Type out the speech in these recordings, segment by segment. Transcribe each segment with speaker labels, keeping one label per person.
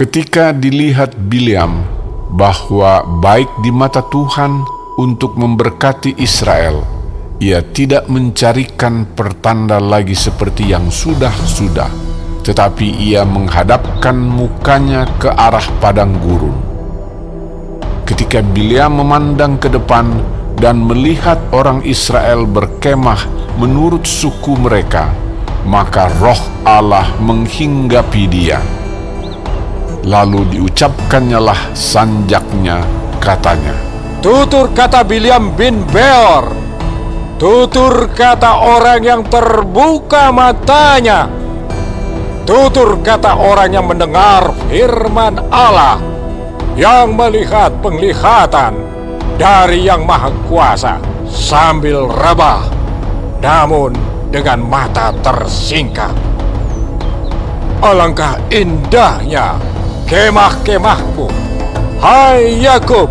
Speaker 1: Ketika dilihat Bileam bahwa baik di mata Tuhan untuk memberkati Israel, ia tidak mencarikan pertanda lagi seperti yang sudah-sudah, tetapi ia menghadapkan mukanya ke arah padang gurun. Ketika Bileam memandang ke depan dan melihat orang Israel berkemah menurut suku mereka, maka roh Allah menghinggapi dia. Lalu diucapkannyalah sanjaknya, katanya,
Speaker 2: "Tutur kata Bileam bin Beor, tutur kata orang yang terbuka matanya, tutur kata orang yang mendengar firman Allah, yang melihat penglihatan dari Yang Maha Kuasa sambil rebah, namun dengan mata tersingkap. Alangkah indahnya kemah-kemahmu, hai Yakub,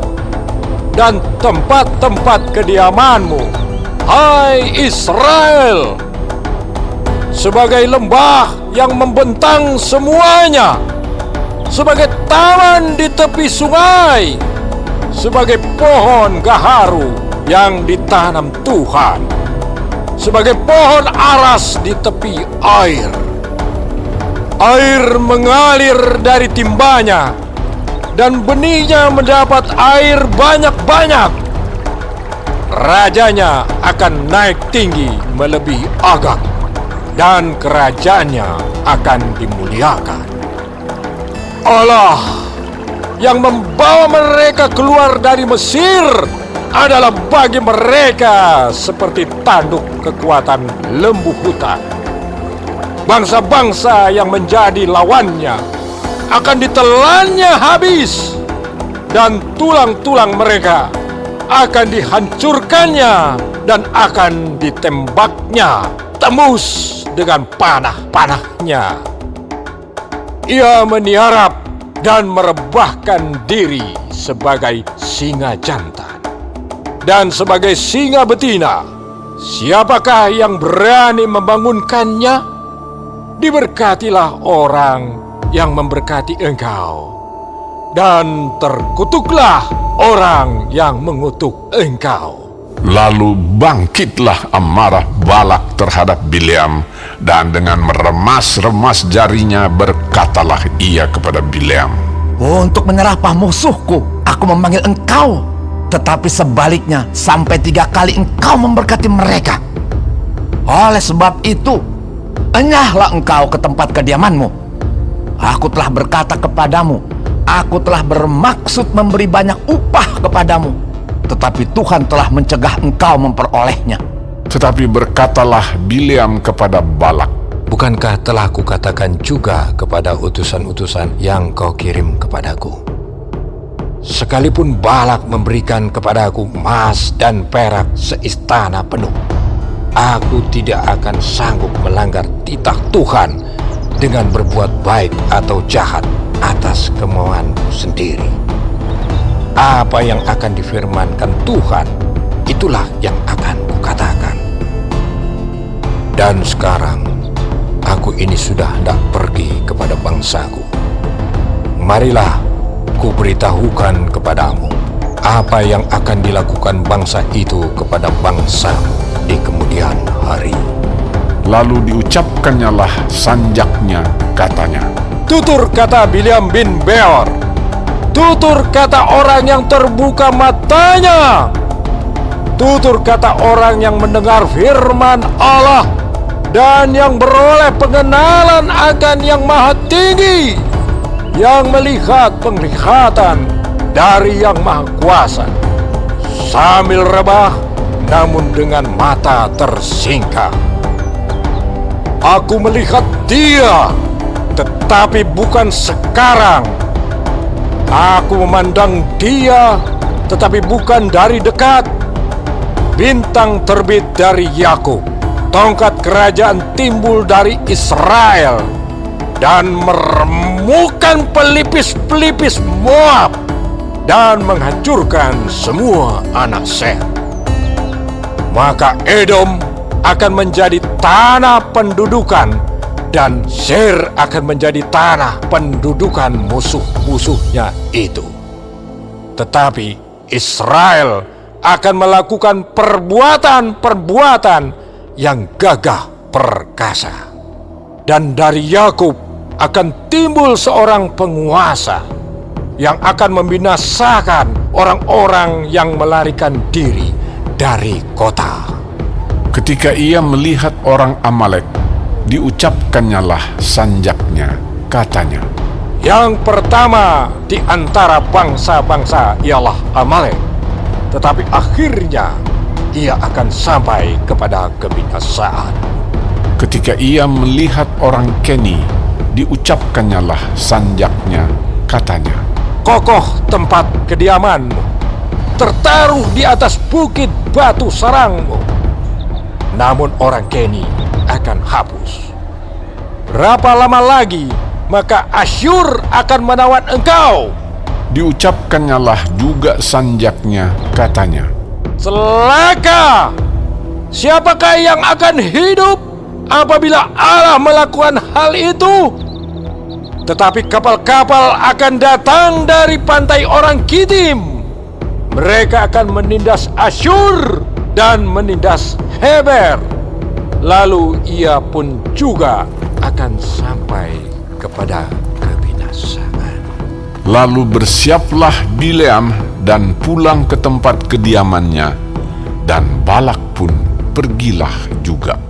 Speaker 2: dan tempat-tempat kediamanmu, hai Israel, sebagai lembah yang membentang semuanya, sebagai taman di tepi sungai, sebagai pohon gaharu yang ditanam Tuhan, sebagai pohon aras di tepi air. Air mengalir dari timbanya, dan benihnya mendapat air banyak-banyak. Rajanya akan naik tinggi melebihi Agag, dan kerajaannya akan dimuliakan. Allah yang membawa mereka keluar dari Mesir adalah bagi mereka seperti tanduk kekuatan lembu hutan. Bangsa-bangsa yang menjadi lawannya akan ditelannya habis, dan tulang-tulang mereka akan dihancurkannya dan akan ditembaknya tembus dengan panah-panahnya. Ia meniarap dan merebahkan diri sebagai singa jantan dan sebagai singa betina. Siapakah yang berani membangunkannya? Diberkatilah orang yang memberkati engkau, dan terkutuklah orang yang mengutuk engkau.
Speaker 1: Lalu bangkitlah amarah Balak terhadap Bileam, dan dengan meremas-remas jarinya berkatalah ia kepada Bileam,
Speaker 3: "Untuk menyerapah musuhku, aku memanggil engkau, tetapi sebaliknya sampai 3 kali engkau memberkati mereka. Oleh sebab itu, enyahlah engkau ke tempat kediamanmu. Aku telah berkata kepadamu, aku telah bermaksud memberi banyak upah kepadamu, tetapi Tuhan telah mencegah engkau memperolehnya."
Speaker 1: Tetapi berkatalah Bileam kepada Balak,
Speaker 2: "Bukankah telah kukatakan juga kepada utusan-utusan yang kau kirim kepadaku? Sekalipun Balak memberikan kepadaku emas dan perak seistana penuh, aku tidak akan sanggup melanggar titah Tuhan dengan berbuat baik atau jahat atas kemauanku sendiri. Apa yang akan difirmankan Tuhan, itulah yang akan kukatakan. Dan sekarang, aku ini sudah hendak pergi kepada bangsaku. Marilah, kuberitahukan kepadamu apa yang akan dilakukan bangsa itu kepada bangsamu di kemudian hari."
Speaker 1: Lalu diucapkannyalah sanjaknya, katanya,
Speaker 2: "Tutur kata Bileam bin Beor, tutur kata orang yang terbuka matanya, tutur kata orang yang mendengar firman Allah dan yang beroleh pengenalan akan Yang Maha Tinggi, yang melihat penglihatan dari Yang Maha Kuasa sambil rebah, namun dengan mata tersingkap. Aku melihat dia, tetapi bukan sekarang. Aku memandang dia, tetapi bukan dari dekat. Bintang terbit dari Yakub, tongkat kerajaan timbul dari Israel, dan meremukkan pelipis-pelipis Moab, dan menghancurkan semua anak Sem. Maka Edom akan menjadi tanah pendudukan dan Seir akan menjadi tanah pendudukan musuh-musuhnya itu. Tetapi Israel akan melakukan perbuatan-perbuatan yang gagah perkasa. Dan dari Yakub akan timbul seorang penguasa yang akan membinasakan orang-orang yang melarikan diri dari kota.
Speaker 1: Ketika ia melihat orang Amalek, diucapkannyalah sanjaknya, katanya,
Speaker 2: Yang pertama di antara bangsa-bangsa ialah Amalek, tetapi akhirnya ia akan sampai kepada kebinasaan.
Speaker 1: ketika ia melihat orang Keni, diucapkannyalah sanjaknya, katanya,
Speaker 2: Kokoh tempat kediamanmu, tertaruh di atas bukit batu sarangmu. Namun orang Keni akan hapus. Berapa lama lagi maka Asyur akan menawan engkau?
Speaker 1: diucapkannyalah juga sanjaknya, katanya,
Speaker 2: Celaka! Siapakah yang akan hidup apabila Allah melakukan hal itu? Tetapi kapal-kapal akan datang dari pantai orang Kitim. Mereka akan menindas Asyur dan menindas Heber. Lalu ia pun juga akan sampai kepada kebinasaan.
Speaker 1: Lalu bersiaplah Bileam dan pulang ke tempat kediamannya, dan Balak pun pergilah juga.